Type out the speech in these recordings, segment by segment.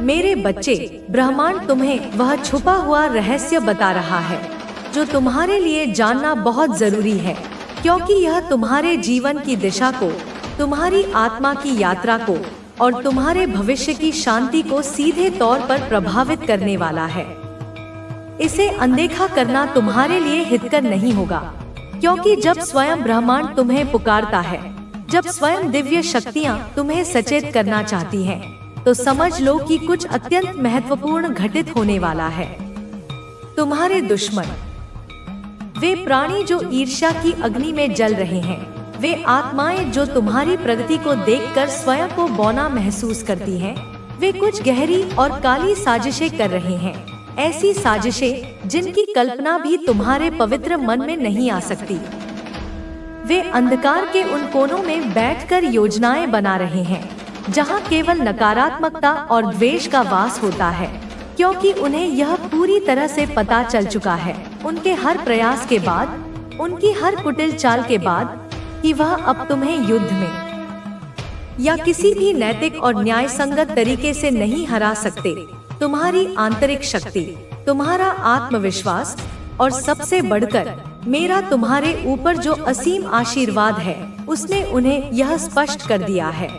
मेरे बच्चे, ब्रह्मांड तुम्हें वह छुपा हुआ रहस्य बता रहा है जो तुम्हारे लिए जानना बहुत जरूरी है, क्योंकि यह तुम्हारे जीवन की दिशा को, तुम्हारी आत्मा की यात्रा को और तुम्हारे भविष्य की शांति को सीधे तौर पर प्रभावित करने वाला है। इसे अनदेखा करना तुम्हारे लिए हितकर नहीं होगा, क्योंकि जब स्वयं ब्रह्मांड तुम्हें पुकारता है, जब स्वयं दिव्य शक्तियाँ तुम्हें सचेत करना चाहती हैं, तो समझ लो कि कुछ अत्यंत महत्वपूर्ण घटित होने वाला है। तुम्हारे दुश्मन, वे प्राणी जो ईर्ष्या की अग्नि में जल रहे हैं, वे आत्माएं जो तुम्हारी प्रगति को देखकर स्वयं को बौना महसूस करती हैं, वे कुछ गहरी और काली साजिशें कर रहे हैं। ऐसी साजिशें जिनकी कल्पना भी तुम्हारे पवित्र मन में नहीं आ सकती। वे अंधकार के उन कोनों में बैठकर योजनाएं बना रहे हैं, जहां केवल नकारात्मकता और द्वेष का वास होता है, क्योंकि उन्हें यह पूरी तरह से पता चल चुका है, उनके हर प्रयास के बाद, उनकी हर कुटिल चाल के बाद, कि वह अब तुम्हें युद्ध में या किसी भी नैतिक और न्याय संगत तरीके से नहीं हरा सकते। तुम्हारी आंतरिक शक्ति, तुम्हारा आत्मविश्वास और सबसे बढ़कर मेरा तुम्हारे ऊपर जो असीम आशीर्वाद है, उसने उन्हें यह स्पष्ट कर दिया है।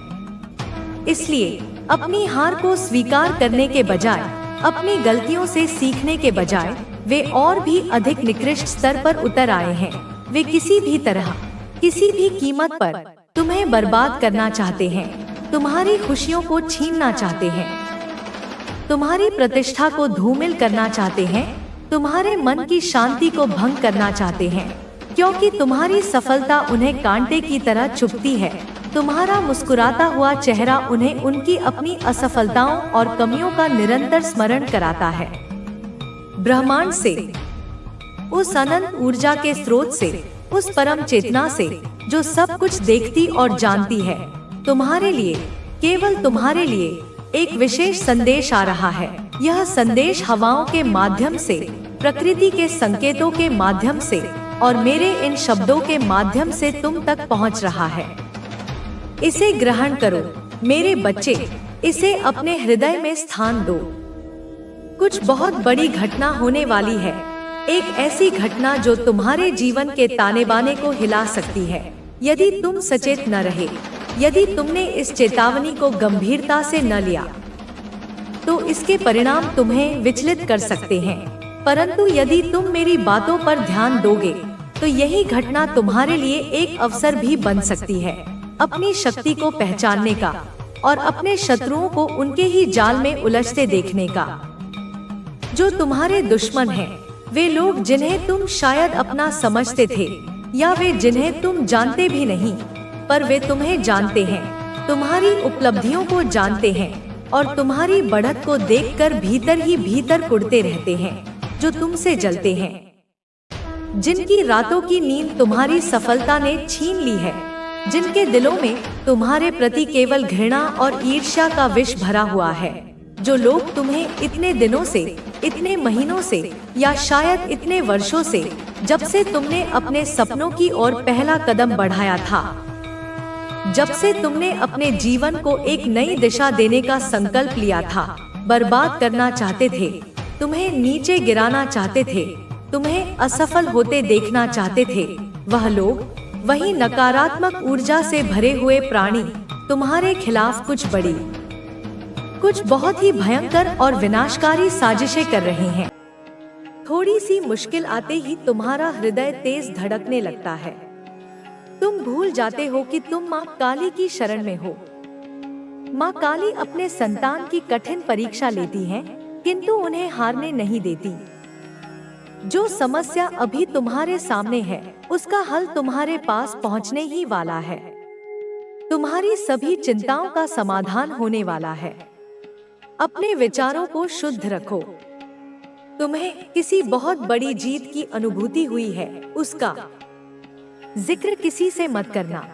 इसलिए अपनी हार को स्वीकार करने के बजाय, अपनी गलतियों से सीखने के बजाय, वे और भी अधिक निकृष्ट स्तर पर उतर आए हैं। वे किसी भी तरह, किसी भी कीमत पर तुम्हें बर्बाद करना चाहते हैं, तुम्हारी खुशियों को छीनना चाहते हैं, तुम्हारी प्रतिष्ठा को धूमिल करना चाहते हैं, तुम्हारे मन की शांति को भंग करना चाहते हैं, क्योंकि तुम्हारी सफलता उन्हें कांटे की तरह चुभती है। तुम्हारा मुस्कुराता हुआ चेहरा उन्हें उनकी अपनी असफलताओं और कमियों का निरंतर स्मरण कराता है। ब्रह्मांड से, उस अनंत ऊर्जा के स्रोत से, उस परम चेतना से जो सब कुछ देखती और जानती है, तुम्हारे लिए, केवल तुम्हारे लिए एक विशेष संदेश आ रहा है। यह संदेश हवाओं के माध्यम से, प्रकृति के संकेतों के माध्यम से और मेरे इन शब्दों के माध्यम से तुम तक पहुंच रहा है। इसे ग्रहण करो मेरे बच्चे, इसे अपने हृदय में स्थान दो। कुछ बहुत बड़ी घटना होने वाली है, एक ऐसी घटना जो तुम्हारे जीवन के ताने बाने को हिला सकती है। यदि तुम सचेत न रहे, यदि तुमने इस चेतावनी को गंभीरता से न लिया, तो इसके परिणाम तुम्हें विचलित कर सकते हैं। परंतु यदि तुम मेरी बातों पर ध्यान दोगे, तो यही घटना तुम्हारे लिए एक अवसर भी बन सकती है, अपनी शक्ति को पहचानने का और अपने शत्रुओं को उनके ही जाल में उलझते देखने का। जो तुम्हारे दुश्मन हैं, वे लोग जिन्हें तुम शायद अपना समझते थे, या वे जिन्हें तुम जानते भी नहीं, पर वे तुम्हें जानते हैं, तुम्हारी उपलब्धियों को जानते हैं और तुम्हारी बढ़त को देखकर भीतर ही भीतर कुढ़ते रहते हैं, जो तुमसे जलते हैं, जिनकी रातों की नींद तुम्हारी सफलता ने छीन ली है, जिनके दिलों में तुम्हारे प्रति केवल घृणा और ईर्ष्या का विष भरा हुआ है। जो लोग तुम्हें इतने दिनों से, इतने महीनों से या शायद इतने वर्षों से, जब से तुमने अपने सपनों की ओर पहला कदम बढ़ाया था, जब से तुमने अपने जीवन को एक नई दिशा देने का संकल्प लिया था, बर्बाद करना चाहते थे, तुम्हें नीचे गिराना चाहते थे, तुम्हें असफल होते देखना चाहते थे, वह लोग, वही नकारात्मक ऊर्जा से भरे हुए प्राणी तुम्हारे खिलाफ कुछ बड़ी, कुछ बहुत ही भयंकर और विनाशकारी साजिशें कर रहे हैं। थोड़ी सी मुश्किल आते ही तुम्हारा हृदय तेज धड़कने लगता है। तुम भूल जाते हो कि तुम माँ काली की शरण में हो। माँ काली अपने संतान की कठिन परीक्षा लेती हैं, किंतु उन्हें हारने नहीं देती। जो समस्या अभी तुम्हारे सामने है, उसका हल तुम्हारे पास पहुँचने ही वाला है। तुम्हारी सभी चिंताओं का समाधान होने वाला है। अपने विचारों को शुद्ध रखो। तुम्हें किसी बहुत बड़ी जीत की अनुभूति हुई है, उसका जिक्र किसी से मत करना।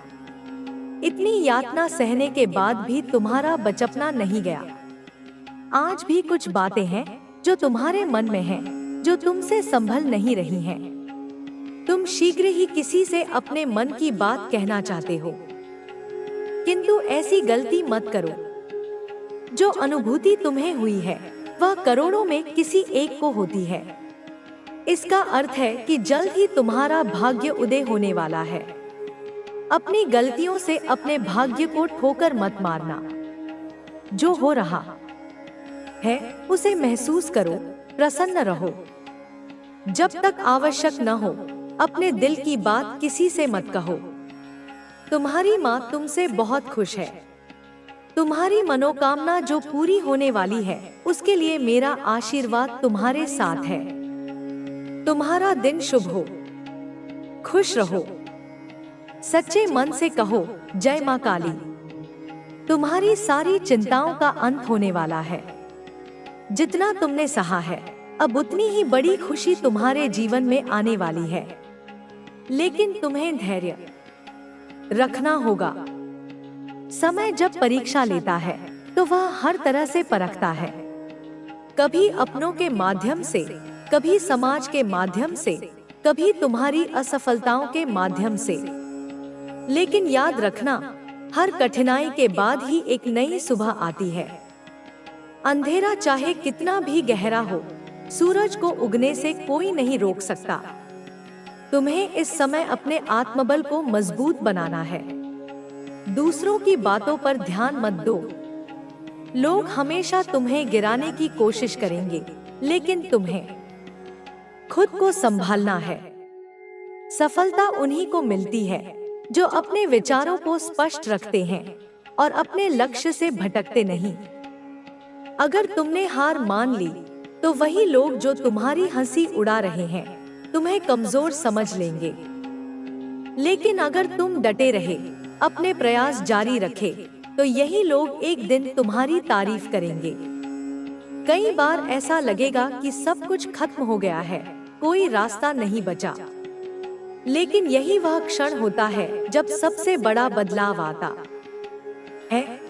इतनी यातना सहने के बाद भी तुम्हारा बचपना नहीं गया। आज भी कुछ बातें हैं जो तुम्हारे मन में हैं, जो तुमसे संभल नहीं रही हैं। तुम शीघ्र ही किसी से अपने मन की बात कहना चाहते हो, किंतु ऐसी गलती मत करो। जो अनुभूति तुम्हें हुई है वह करोड़ों में किसी एक को होती है। इसका अर्थ है कि जल्द ही तुम्हारा भाग्य उदय होने वाला है। अपनी गलतियों से अपने भाग्य को ठोकर मत मारना। जो हो रहा है उसे महसूस करो, प्रसन्न रहो। जब तक आवश्यक न हो अपने दिल की बात किसी से मत कहो। तुम्हारी माँ तुमसे बहुत खुश है। तुम्हारी मनोकामना जो पूरी होने वाली है उसके लिए मेरा आशीर्वाद तुम्हारे साथ है। तुम्हारा दिन शुभ हो, खुश रहो। सच्चे मन से कहो जय माँ काली। तुम्हारी सारी चिंताओं का अंत होने वाला है। जितना तुमने सहा है अब उतनी ही बड़ी खुशी तुम्हारे जीवन में आने वाली है। लेकिन तुम्हें धैर्य रखना होगा। समय जब परीक्षा लेता है तो वह हर तरह से परखता है, कभी अपनों के माध्यम से, कभी समाज के माध्यम से, कभी तुम्हारी असफलताओं के माध्यम से। लेकिन याद रखना, हर कठिनाई के बाद ही एक नई सुबह आती है। अंधेरा चाहे कितना भी गहरा हो, सूरज को उगने से कोई नहीं रोक सकता। तुम्हें इस समय अपने आत्मबल को मजबूत बनाना है। दूसरों की बातों पर ध्यान मत दो। लोग हमेशा तुम्हें गिराने की कोशिश करेंगे, लेकिन तुम्हें खुद को संभालना है। सफलता उन्हीं को मिलती है जो अपने विचारों को स्पष्ट रखते हैं और अपने लक्ष्य से भटकते नहीं। अगर तुमने हार मान ली तो वही लोग जो तुम्हारी हंसी उड़ा रहे हैं तुम्हें कमजोर समझ लेंगे। लेकिन अगर तुम डटे रहे, अपने प्रयास जारी रखे, तो यही लोग एक दिन तुम्हारी तारीफ करेंगे। कई बार ऐसा लगेगा कि सब कुछ खत्म हो गया है, कोई रास्ता नहीं बचा। लेकिन यही वह क्षण होता है जब सबसे बड़ा बदलाव आता है।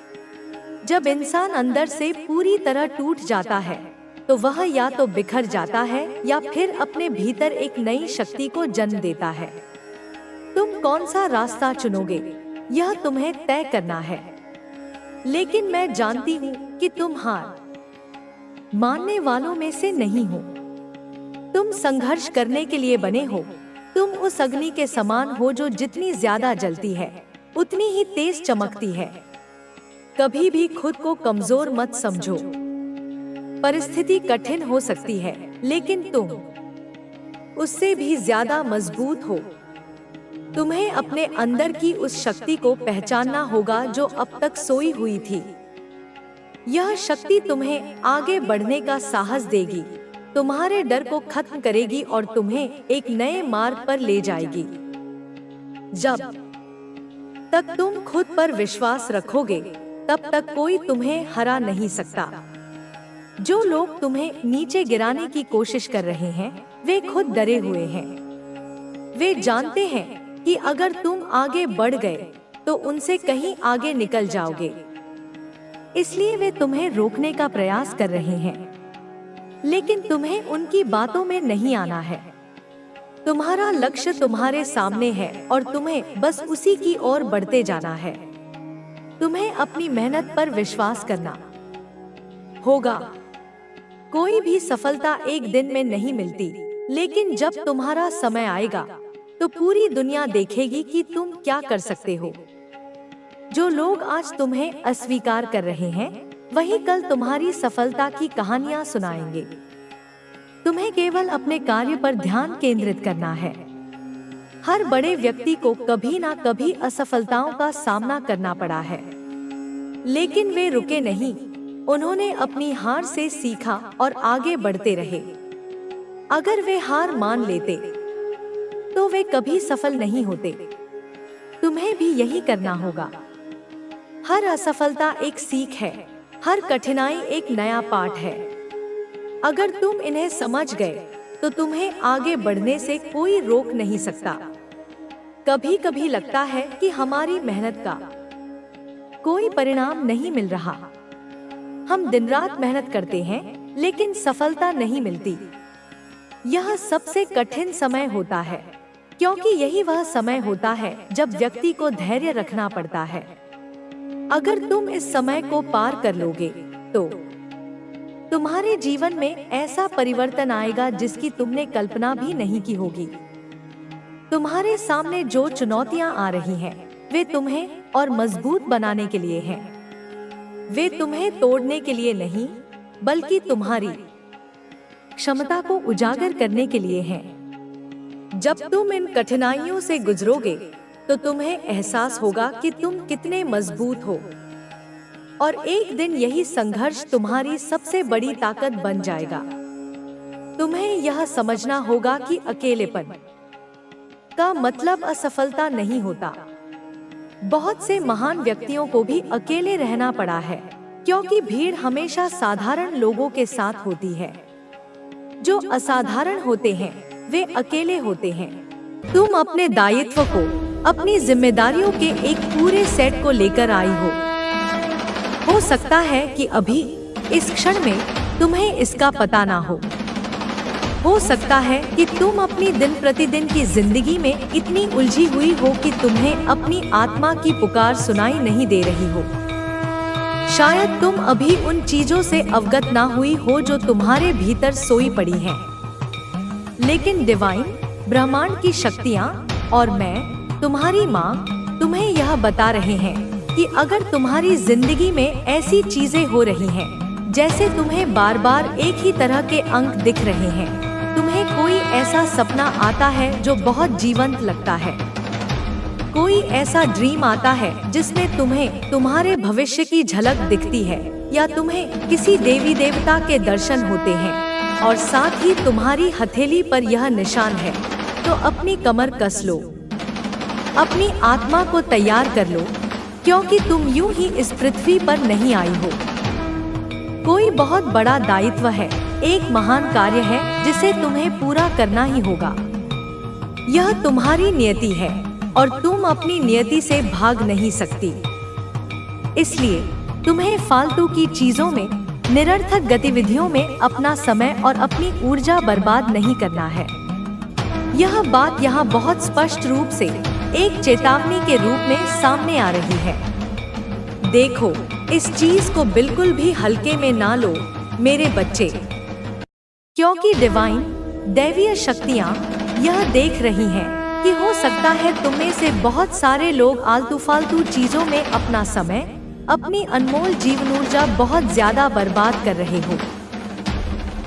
जब इंसान अंदर से पूरी तरह टूट जाता है तो वह या तो बिखर जाता है या फिर अपने भीतर एक नई शक्ति को जन्म देता है। तुम कौन सा रास्ता चुनोगे यह तुम्हें तय करना है। लेकिन मैं जानती हूँ कि तुम हार मानने वालों में से नहीं हो। तुम संघर्ष करने के लिए बने हो। तुम उस अग्नि के समान हो जो जितनी ज्यादा जलती है उतनी ही तेज चमकती है। कभी भी खुद को कमजोर मत समझो। परिस्थिति कठिन हो सकती है, लेकिन तुम उससे भी ज्यादा मजबूत हो। तुम्हें अपने अंदर की उस शक्ति को पहचानना होगा जो अब तक सोई हुई थी। यह शक्ति तुम्हें आगे बढ़ने का साहस देगी, तुम्हारे डर को खत्म करेगी और तुम्हें एक नए मार्ग पर ले जाएगी। जब तक तुम खुद पर विश्वास रखोगे तब तक कोई तुम्हें हरा नहीं सकता। जो लोग तुम्हें नीचे गिराने की कोशिश कर रहे हैं वे खुद डरे हुए हैं। वे जानते हैं कि अगर तुम आगे बढ़ गए तो उनसे कहीं आगे निकल जाओगे। इसलिए वे तुम्हें रोकने का प्रयास कर रहे हैं, लेकिन तुम्हें उनकी बातों में नहीं आना है। तुम्हारा लक्ष्य तुम्हारे सामने है और तुम्हें बस उसी की ओर बढ़ते जाना है। तुम्हें अपनी मेहनत पर विश्वास करना होगा। कोई भी सफलता एक दिन में नहीं मिलती, लेकिन जब तुम्हारा समय आएगा तो पूरी दुनिया देखेगी कि तुम क्या कर सकते हो। जो लोग आज तुम्हें अस्वीकार कर रहे हैं वही कल तुम्हारी सफलता की कहानियां सुनाएंगे। तुम्हें केवल अपने कार्य पर ध्यान केंद्रित करना है। हर बड़े व्यक्ति को कभी ना कभी असफलताओं का सामना करना पड़ा है, लेकिन वे रुके नहीं। उन्होंने अपनी हार से सीखा और आगे बढ़ते रहे। अगर वे हार मान लेते तो वे कभी सफल नहीं होते। तुम्हें भी यही करना होगा। हर असफलता एक सीख है, हर कठिनाई एक नया पाठ है। अगर तुम इन्हें समझ गए तो तुम्हें आगे बढ़ने से कोई रोक नहीं सकता। कभी कभी लगता है कि हमारी मेहनत का कोई परिणाम नहीं मिल रहा। हम दिन रात मेहनत करते हैं लेकिन सफलता नहीं मिलती। यह सबसे कठिन समय होता है, क्योंकि यही वह समय होता है जब व्यक्ति को धैर्य रखना पड़ता है। अगर तुम इस समय को पार कर लोगे तो तुम्हारे जीवन में ऐसा परिवर्तन आएगा जिसकी तुमने कल्पना भी नहीं की होगी। तुम्हारे सामने जो चुनौतियां आ रही हैं, वे तुम्हें और मजबूत बनाने के लिए हैं। वे तुम्हें तोड़ने के लिए नहीं, बल्कि तुम्हारी क्षमता को उजागर करने के लिए हैं। जब तुम इन कठिनाइयों से गुजरोगे, तो तुम्हें एहसास होगा कि तुम कितने मजबूत हो, और एक दिन यही संघर्ष तुम्हारी सबसे बड़ी ताकत बन जाएगा। तुम्हें यह समझना होगा कि अकेलेपन का मतलब असफलता नहीं होता। बहुत से महान व्यक्तियों को भी अकेले रहना पड़ा है, क्योंकि भीड़ हमेशा साधारण लोगों के साथ होती है। जो असाधारण होते हैं, वे अकेले होते हैं। तुम अपने दायित्व को, अपनी जिम्मेदारियों के एक पूरे सेट को लेकर आई हो सकता है कि अभी इस क्षण में तुम्हें इसका पता ना हो सकता है कि तुम अपनी दिन प्रतिदिन की जिंदगी में इतनी उलझी हुई हो कि तुम्हें अपनी आत्मा की पुकार सुनाई नहीं दे रही हो। शायद तुम अभी उन चीजों से अवगत ना हुई हो जो तुम्हारे भीतर सोई पड़ी हैं। लेकिन डिवाइन, ब्रह्मांड की शक्तियाँ और मैं, तुम्हारी माँ, तुम्हें यह बता रहे हैं कि अगर तुम्हारी जिंदगी में ऐसी चीजें हो रही हैं, जैसे तुम्हें बार बार एक ही तरह के अंक दिख रहे हैं, तुम्हें कोई ऐसा सपना आता है जो बहुत जीवंत लगता है, कोई ऐसा ड्रीम आता है जिसमें तुम्हें तुम्हारे भविष्य की झलक दिखती है, या तुम्हें किसी देवी देवता के दर्शन होते हैं और साथ ही तुम्हारी हथेली पर यह निशान है, तो अपनी कमर कस लो, अपनी आत्मा को तैयार कर लो, क्योंकि तुम यूं ही इस पृथ्वी पर नहीं आई हो। कोई बहुत बड़ा दायित्व है, एक महान कार्य है जिसे तुम्हें पूरा करना ही होगा। यह तुम्हारी नियति है और तुम अपनी नियति से भाग नहीं सकती। इसलिए तुम्हें फालतू की चीजों में, निरर्थक गतिविधियों में अपना समय और अपनी ऊर्जा बर्बाद नहीं करना है। यह बात यहाँ बहुत स्पष्ट रूप से एक चेतावनी के रूप में सामने आ रही है। देखो, इस चीज को बिल्कुल भी हल्के में ना लो मेरे बच्चे, क्योंकि डिवाइन, दैवीय शक्तियाँ यह देख रही हैं कि हो सकता है तुम में से बहुत सारे लोग आलतू फालतू चीजों में अपना समय, अपनी अनमोल जीवन ऊर्जा बहुत ज्यादा बर्बाद कर रहे हो।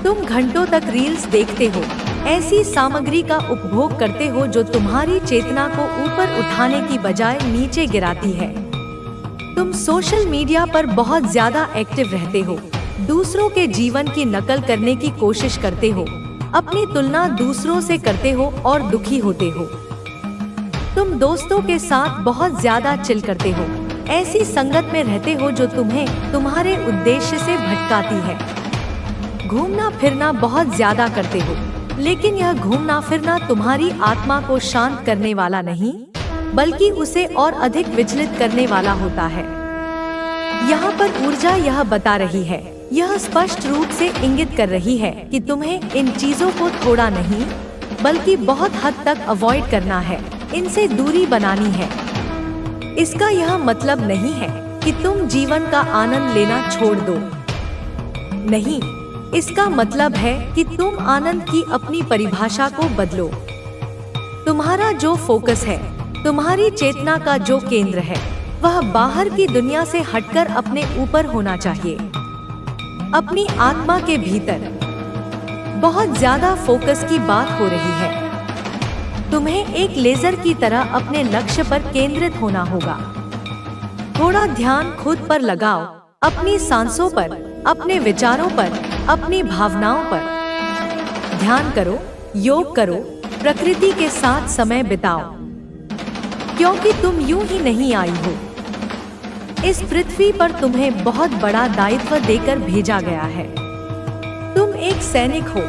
तुम घंटों तक रील्स देखते हो, ऐसी सामग्री का उपभोग करते हो जो तुम्हारी चेतना को ऊपर उठाने की बजाय नीचे गिराती है। तुम सोशल मीडिया पर बहुत ज्यादा एक्टिव रहते हो, दूसरों के जीवन की नकल करने की कोशिश करते हो, अपनी तुलना दूसरों से करते हो और दुखी होते हो। तुम दोस्तों के साथ बहुत ज्यादा चिल करते हो, ऐसी संगत में रहते हो जो तुम्हें तुम्हारे उद्देश्य से भटकाती है। घूमना फिरना बहुत ज्यादा करते हो, लेकिन यह घूमना फिरना तुम्हारी आत्मा को शांत करने वाला नहीं, बल्कि उसे और अधिक विचलित करने वाला होता है। यहाँ पर ऊर्जा यह बता रही है, यह स्पष्ट रूप से इंगित कर रही है कि तुम्हें इन चीजों को थोड़ा नहीं, बल्कि बहुत हद तक अवॉइड करना है, इनसे दूरी बनानी है। इसका यह मतलब नहीं है कि तुम जीवन का आनंद लेना छोड़ दो। नहीं, इसका मतलब है कि तुम आनंद की अपनी परिभाषा को बदलो। तुम्हारा जो फोकस है, तुम्हारी चेतना का जो केंद्र है, वह बाहर की दुनिया से हटकर अपने ऊपर होना चाहिए, अपनी आत्मा के भीतर। बहुत ज्यादा फोकस की बात हो रही है। तुम्हें एक लेजर की तरह अपने लक्ष्य पर केंद्रित होना होगा। थोड़ा ध्यान खुद पर लगाओ, अपनी सांसों पर, अपने विचारों पर, अपनी भावनाओं पर ध्यान करो, योग करो, प्रकृति के साथ समय बिताओ, क्योंकि तुम यूं ही नहीं आई हो। इस पृथ्वी पर तुम्हें बहुत बड़ा दायित्व देकर भेजा गया है। तुम एक सैनिक हो,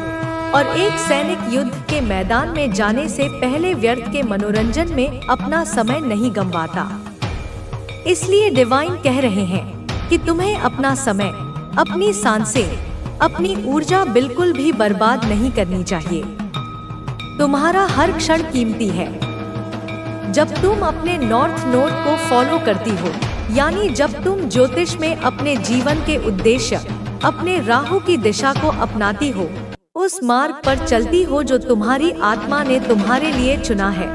और एक सैनिक युद्ध के मैदान में जाने से पहले व्यर्थ के मनोरंजन में अपना समय नहीं गंवाता। इसलिए डिवाइन कह रहे हैं कि तुम्हें अपना समय, अपनी सांसें, अपनी ऊर्जा बिल्कुल भी बर्बाद नहीं करनी चाहिए। तुम्हारा हर क्षण कीमती है। जब तुम अपने नॉर्थ नोड को फॉलो करती हो, यानी जब तुम ज्योतिष में अपने जीवन के उद्देश्य, अपने राहु की दिशा को अपनाती हो, उस मार्ग पर चलती हो जो तुम्हारी आत्मा ने तुम्हारे लिए चुना है,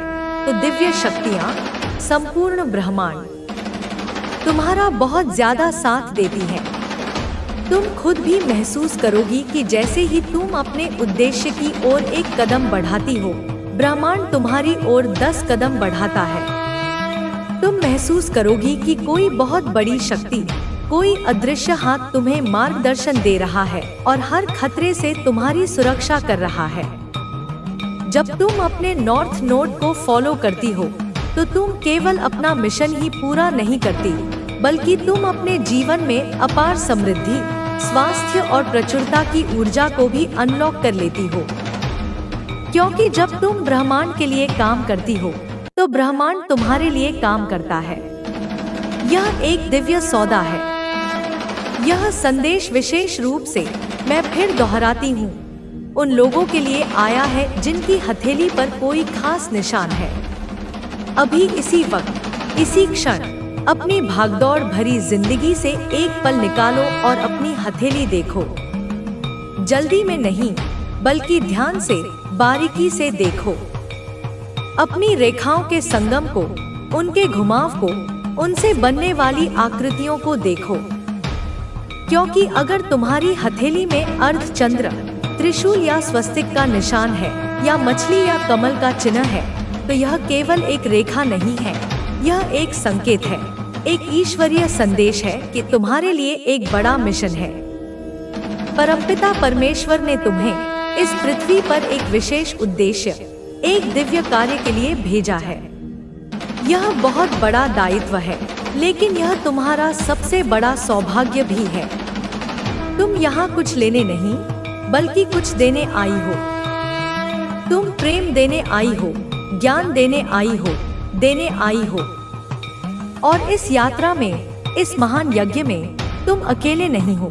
तो दिव्य शक्तियाँ, संपूर्ण ब्रह्मांड तुम्हारा बहुत ज्यादा साथ देती है। तुम खुद भी महसूस करोगी कि जैसे ही तुम अपने उद्देश्य की ओर एक कदम बढ़ाती हो, ब्रह्मांड तुम्हारी ओर 10 कदम बढ़ाता है। तुम महसूस करोगी कि कोई बहुत बड़ी शक्ति, कोई अदृश्य हाथ तुम्हें मार्गदर्शन दे रहा है और हर खतरे से तुम्हारी सुरक्षा कर रहा है। जब तुम अपने नॉर्थ नोड को फॉलो करती हो, तो तुम केवल अपना मिशन ही पूरा नहीं करती, बल्कि तुम अपने जीवन में अपार समृद्धि, स्वास्थ्य और प्रचुरता की ऊर्जा को भी अनलॉक कर लेती हो। क्योंकि जब तुम ब्रह्मांड के लिए काम करती हो, तो ब्रह्मांड तुम्हारे लिए काम करता है। यह एक दिव्य सौदा है। यह संदेश विशेष रूप से, मैं फिर दोहराती हूँ, उन लोगों के लिए आया है जिनकी हथेली पर कोई खास निशान है। अभी इसी वक्त, इसी क्षण अपनी भागदौड़ भरी जिंदगी से एक पल निकालो और अपनी हथेली देखो। जल्दी में नहीं, बल्कि ध्यान से, बारीकी से देखो। अपनी रेखाओं के संगम को, उनके घुमाव को, उनसे बनने वाली आकृतियों को देखो। क्योंकि अगर तुम्हारी हथेली में अर्धचंद्र, त्रिशूल या स्वस्तिक का निशान है, या मछली या कमल का चिन्ह है, तो यह केवल एक रेखा नहीं है, यह एक संकेत है, एक ईश्वरीय संदेश है कि तुम्हारे लिए एक बड़ा मिशन है। परमपिता परमेश्वर ने तुम्हें इस पृथ्वी पर एक विशेष उद्देश्य, एक दिव्य कार्य के लिए भेजा है। यह बहुत बड़ा दायित्व है, लेकिन यह तुम्हारा सबसे बड़ा सौभाग्य भी है। तुम यहाँ कुछ लेने नहीं, बल्कि कुछ देने आई हो। तुम प्रेम देने आई हो, ज्ञान देने आई हो, देने आई हो। और इस यात्रा में, इस महान यज्ञ में तुम अकेले नहीं हो।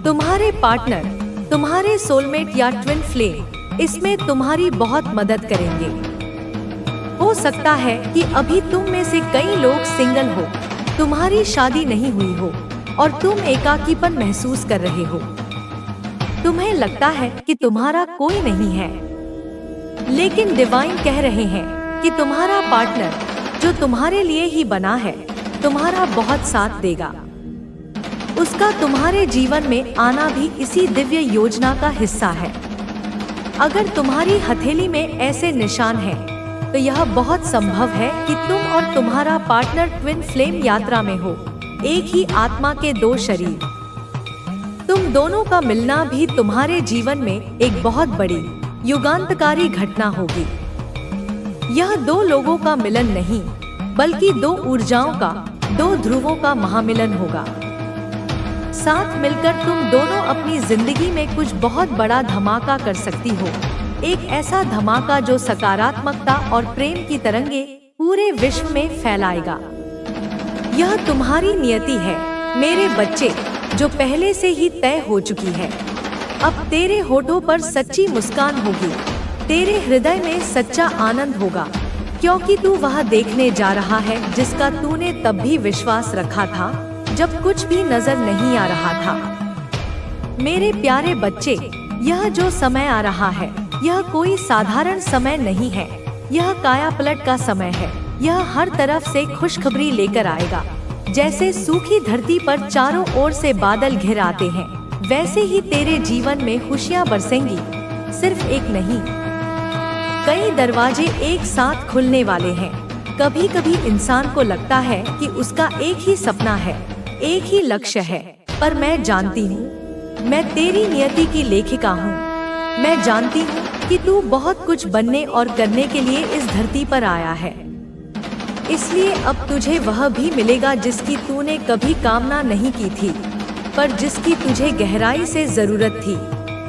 तुम्हारे पार्टनर, तुम्हारे सोलमेट या ट्विन फ्लेम इसमें तुम्हारी बहुत मदद करेंगे। हो सकता है कि अभी तुम में से कई लोग सिंगल हो, तुम्हारी शादी नहीं हुई हो और तुम एकाकीपन महसूस कर रहे हो। तुम्हें लगता है कि तुम्हारा कोई नहीं है, लेकिन डिवाइन कह रहे हैं कि तुम्हारा पार्टनर, जो तुम्हारे लिए ही बना है, तुम्हारा बहुत साथ देगा। उसका तुम्हारे जीवन में आना भी इसी दिव्य योजना का हिस्सा है। अगर तुम्हारी हथेली में ऐसे निशान हैं, तो यह बहुत संभव है कि तुम और तुम्हारा पार्टनर ट्विन फ्लेम यात्रा में हो, एक ही आत्मा के दो शरीर। तुम दोनों का मिलना भी तुम्हारे जीवन में एक बहुत बड़ी, युगांतकारी घटना होगी। यह दो लोगों का मिलन नहीं, बल्कि दो ऊर्जाओं का, दो ध्रुवों का महामिलन होगा। साथ मिलकर तुम दोनों अपनी जिंदगी में कुछ बहुत बड़ा धमाका कर सकती हो, एक ऐसा धमाका जो सकारात्मकता और प्रेम की तरंगे पूरे विश्व में फैलाएगा। यह तुम्हारी नियति है, मेरे बच्चे, जो पहले से ही तय हो चुकी है। अब तेरे होठों पर सच्ची मुस्कान होगी, तेरे हृदय में सच्चा आनंद होगा, क्योंकि तू वह देखने जा रहा है जिसका तूने तब भी विश्वास रखा था, जब कुछ भी नजर नहीं आ रहा था। मेरे प्यारे बच्चे, यह जो समय आ रहा है, यह कोई साधारण समय नहीं है, यह कायापलट का समय है। यह हर तरफ से खुशखबरी लेकर आएगा। जैसे सूखी धरती पर चारों ओर से बादल घिर आते हैं, वैसे ही तेरे जीवन में खुशियाँ बरसेंगी। सिर्फ एक नहीं, कई दरवाजे एक साथ खुलने वाले हैं। कभी कभी इंसान को लगता है कि उसका एक ही सपना है, एक ही लक्ष्य है, पर मैं जानती हूँ, मैं तेरी नियति की लेखिका हूँ। मैं जानती हूँ कि तू बहुत कुछ बनने और करने के लिए इस धरती पर आया है। इसलिए अब तुझे वह भी मिलेगा जिसकी तूने कभी कामना नहीं की थी, पर जिसकी तुझे गहराई से जरूरत थी।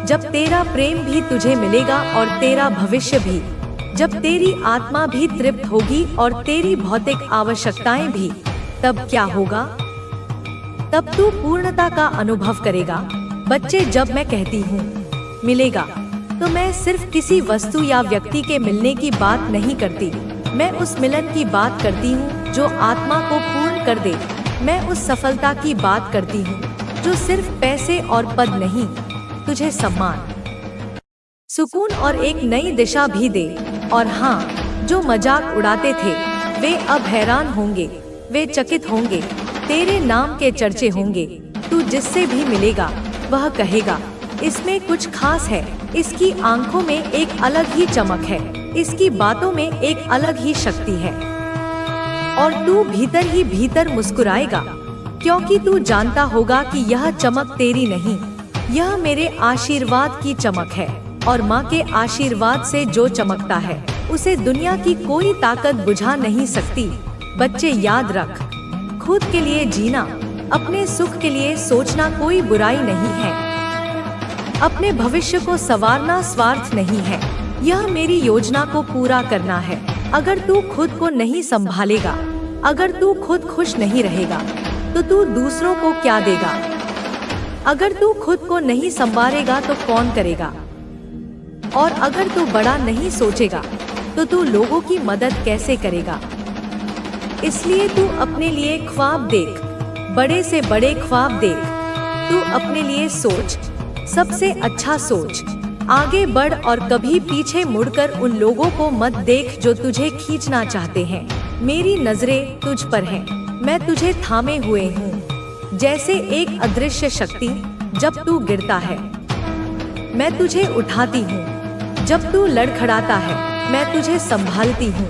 जब तेरा प्रेम भी तुझे मिलेगा और तेरा भविष्य भी, जब तेरी आत्मा भी तृप्त होगी और तेरी भौतिक आवश्यकताएं भी, तब क्या होगा? तब तू पूर्णता का अनुभव करेगा। बच्चे, जब मैं कहती हूँ मिलेगा, तो मैं सिर्फ किसी वस्तु या व्यक्ति के मिलने की बात नहीं करती। मैं उस मिलन की बात करती हूँ जो आत्मा को पूर्ण स्वीकार कर दे। मैं उस सफलता की बात करती हूँ जो सिर्फ पैसे और पद नहीं, तुझे सम्मान, सुकून और एक नई दिशा भी दे। और हाँ, जो मजाक उड़ाते थे वे अब हैरान होंगे, वे चकित होंगे, तेरे नाम के चर्चे होंगे। तू जिससे भी मिलेगा वह कहेगा इसमें कुछ खास है, इसकी आंखों में एक अलग ही चमक है, इसकी बातों में एक अलग ही शक्ति है। और तू भीतर ही भीतर मुस्कुराएगा, क्योंकि तू जानता होगा कि यह चमक तेरी नहीं, यह मेरे आशीर्वाद की चमक है। और माँ के आशीर्वाद से जो चमकता है उसे दुनिया की कोई ताकत बुझा नहीं सकती। बच्चे याद रख, खुद के लिए जीना, अपने सुख के लिए सोचना कोई बुराई नहीं है। अपने भविष्य को संवारना स्वार्थ नहीं है, यह मेरी योजना को पूरा करना है। अगर तू खुद को नहीं संभालेगा, अगर तू खुद खुश नहीं रहेगा, तो तू दूसरों को क्या देगा? अगर तू खुद को नहीं संवारेगा तो कौन करेगा? और अगर तू बड़ा नहीं सोचेगा तो तू लोगों की मदद कैसे करेगा? इसलिए तू अपने लिए ख्वाब देख, बड़े से बड़े ख्वाब देख। तू अपने लिए सोच, सबसे अच्छा सोच, आगे बढ़ और कभी पीछे मुड़कर उन लोगों को मत देख जो तुझे खींचना चाहते हैं। मेरी नजरें तुझ पर हैं, मैं तुझे थामे हुए हूँ, जैसे एक अदृश्य शक्ति। जब तू गिरता है मैं तुझे उठाती हूँ, जब तू लड़खड़ाता है मैं तुझे संभालती हूँ।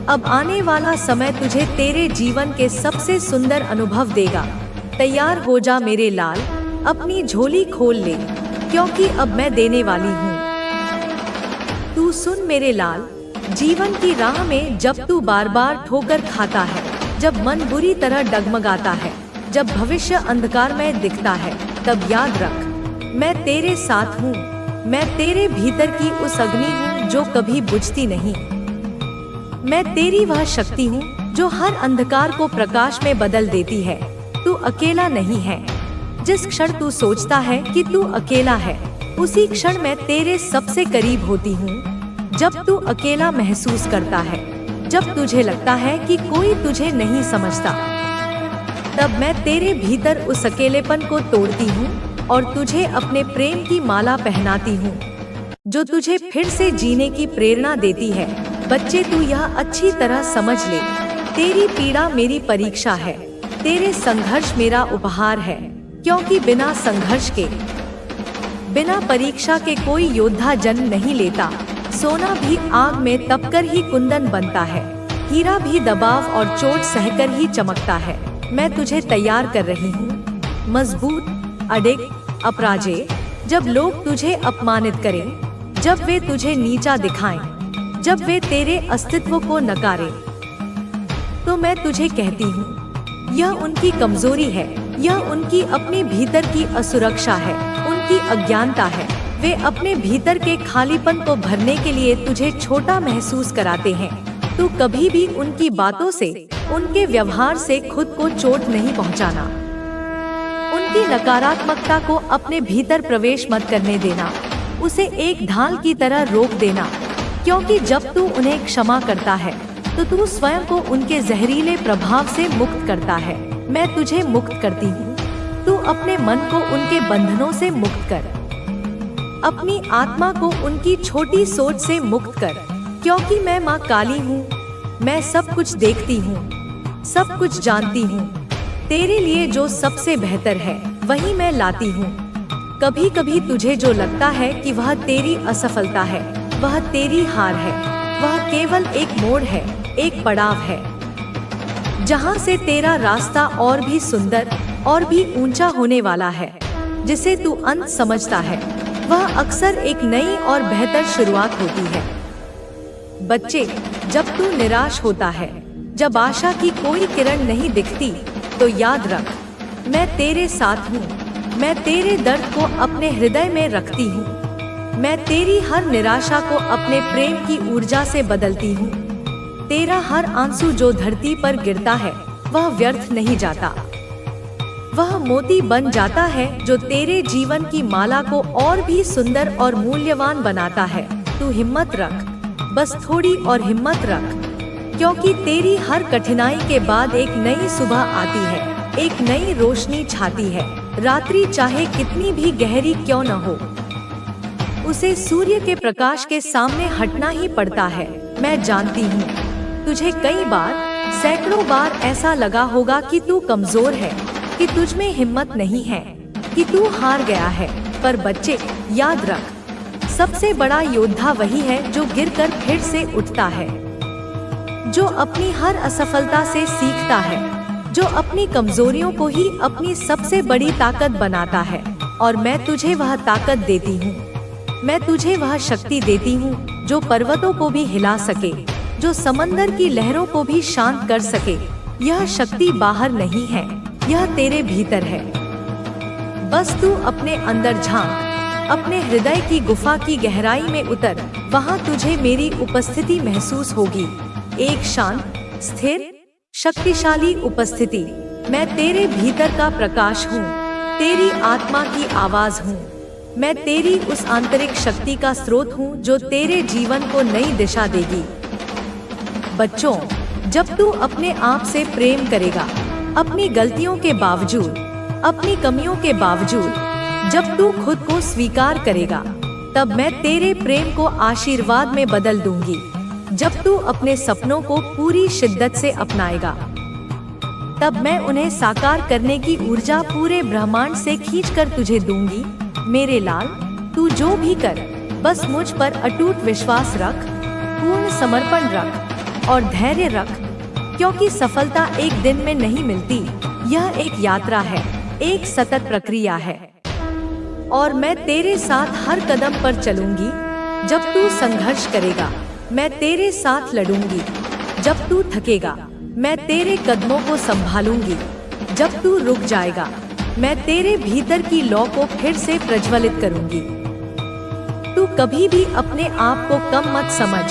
अब आने वाला समय तुझे तेरे जीवन के सबसे सुंदर अनुभव देगा। तैयार हो जा मेरे लाल, अपनी झोली खोल ले, क्योंकि अब मैं देने वाली हूँ। तू सुन मेरे लाल, जीवन की राह में जब तू बार बार ठोकर खाता है, जब मन बुरी तरह डगमगाता है, जब भविष्य अंधकार में दिखता है, तब याद रख मैं तेरे साथ हूँ। मैं तेरे भीतर की उस अग्नि हूँ जो कभी बुझती नहीं। मैं तेरी वह शक्ति हूँ जो हर अंधकार को प्रकाश में बदल देती है। तू अकेला नहीं है। जिस क्षण तू सोचता है कि तू अकेला है, उसी क्षण मैं तेरे सबसे करीब होती हूँ। जब तू अकेला महसूस करता है, जब तुझे लगता है कि कोई तुझे नहीं समझता, तब मैं तेरे भीतर उस अकेलेपन को तोड़ती हूँ और तुझे अपने प्रेम की माला पहनाती हूँ, जो तुझे फिर से जीने की प्रेरणा देती है। बच्चे, तू यह अच्छी तरह समझ ले, तेरी पीड़ा मेरी परीक्षा है, तेरे संघर्ष मेरा उपहार है, क्योंकि बिना संघर्ष के, बिना परीक्षा के कोई योद्धा जन्म नहीं लेता। सोना भी आग में तपकर ही कुंदन बनता है, हीरा भी दबाव और चोट सहकर ही चमकता है। मैं तुझे तैयार कर रही हूँ, मजबूत, अडिग, अपराजेय। जब लोग तुझे अपमानित करें, जब वे तुझे नीचा दिखाएं, जब वे तेरे अस्तित्व को नकारें, तो मैं तुझे कहती हूँ यह उनकी कमजोरी है, यह उनकी अपने भीतर की असुरक्षा है, उनकी अज्ञानता है। वे अपने भीतर के खालीपन को भरने के लिए तुझे छोटा महसूस कराते हैं। तू कभी भी उनकी बातों से, उनके व्यवहार से खुद को चोट नहीं पहुंचाना। उनकी नकारात्मकता को अपने भीतर प्रवेश मत करने देना, उसे एक ढाल की तरह रोक देना, क्योंकि जब तू उन्हें क्षमा करता है तो तू स्वयं को उनके जहरीले प्रभाव से मुक्त करता है। मैं तुझे मुक्त करती हूँ। तू अपने मन को उनके बंधनों से मुक्त कर, अपनी आत्मा को उनकी छोटी सोच से मुक्त कर, क्योंकि मैं माँ काली हूँ। मैं सब कुछ देखती हूँ, सब कुछ जानती हूँ। तेरे लिए जो सबसे बेहतर है वही मैं लाती हूँ। कभी कभी तुझे जो लगता है कि वह तेरी असफलता है, वह तेरी हार है, वह केवल एक मोड़ है, एक पड़ाव है, जहाँ से तेरा रास्ता और भी सुंदर और भी ऊंचा होने वाला है। जिसे तू अंत समझता है वह अक्सर एक नई और बेहतर शुरुआत होती है। बच्चे, जब तू निराश होता है, जब आशा की कोई किरण नहीं दिखती, तो याद रख मैं तेरे साथ हूँ। मैं तेरे दर्द को अपने हृदय में रखती हूँ। मैं तेरी हर निराशा को अपने प्रेम की ऊर्जा से बदलती हूँ। तेरा हर आंसू जो धरती पर गिरता है वह व्यर्थ नहीं जाता, वह मोती बन जाता है जो तेरे जीवन की माला को और भी सुंदर और मूल्यवान बनाता है। तू हिम्मत रख, बस थोड़ी और हिम्मत रख। क्योंकि तेरी हर कठिनाई के बाद एक नई सुबह आती है, एक नई रोशनी छाती है। रात्रि चाहे कितनी भी गहरी क्यों न हो, उसे सूर्य के प्रकाश के सामने हटना ही पड़ता है। मैं जानती हूँ तुझे कई बार, सैकड़ों बार ऐसा लगा होगा कि तू कमजोर है, कि तुझ में हिम्मत नहीं है, कि तू हार गया है। पर बच्चे, याद रख, सबसे बड़ा योद्धा वही है जो गिरकर फिर से उठता है, जो अपनी हर असफलता से सीखता है, जो अपनी कमजोरियों को ही अपनी सबसे बड़ी ताकत बनाता है। और मैं तुझे वह ताकत देती हूँ, मैं तुझे वह शक्ति देती हूँ जो पर्वतों को भी हिला सके, जो समंदर की लहरों को भी शांत कर सके। यह शक्ति बाहर नहीं है, यह तेरे भीतर है। बस तू अपने अंदर झांक, अपने हृदय की गुफा की गहराई में उतर। वहाँ तुझे मेरी उपस्थिति महसूस होगी, एक शांत, स्थिर, शक्तिशाली उपस्थिति। मैं तेरे भीतर का प्रकाश हूँ, तेरी आत्मा की आवाज हूँ। मैं तेरी उस आंतरिक शक्ति का स्रोत हूँ जो तेरे जीवन को नई दिशा देगी। बच्चों, जब तू अपने आप से प्रेम करेगा, अपनी गलतियों के बावजूद, अपनी कमियों के बावजूद, जब तू खुद को स्वीकार करेगा, तब मैं तेरे प्रेम को आशीर्वाद में बदल दूंगी। जब तू अपने सपनों को पूरी शिद्दत से अपनाएगा, तब मैं उन्हें साकार करने की ऊर्जा पूरे ब्रह्मांड से खींचकर तुझे दूंगी। मेरे लाल, तू जो भी कर, बस मुझ पर अटूट विश्वास रख, पूर्ण समर्पण रख और धैर्य रख, क्योंकि सफलता एक दिन में नहीं मिलती। यह एक यात्रा है, एक सतत प्रक्रिया है। और मैं तेरे साथ हर कदम पर चलूंगी। जब तू संघर्ष करेगा, मैं तेरे साथ लड़ूंगी। जब तू थकेगा, मैं तेरे कदमों को संभालूंगी। जब तू रुक जाएगा, मैं तेरे भीतर की लौ को फिर से प्रज्वलित करूंगी। तू कभी भी अपने आप को कम मत समझ,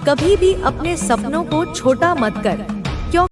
कभी भी अपने सपनों को छोटा मत कर।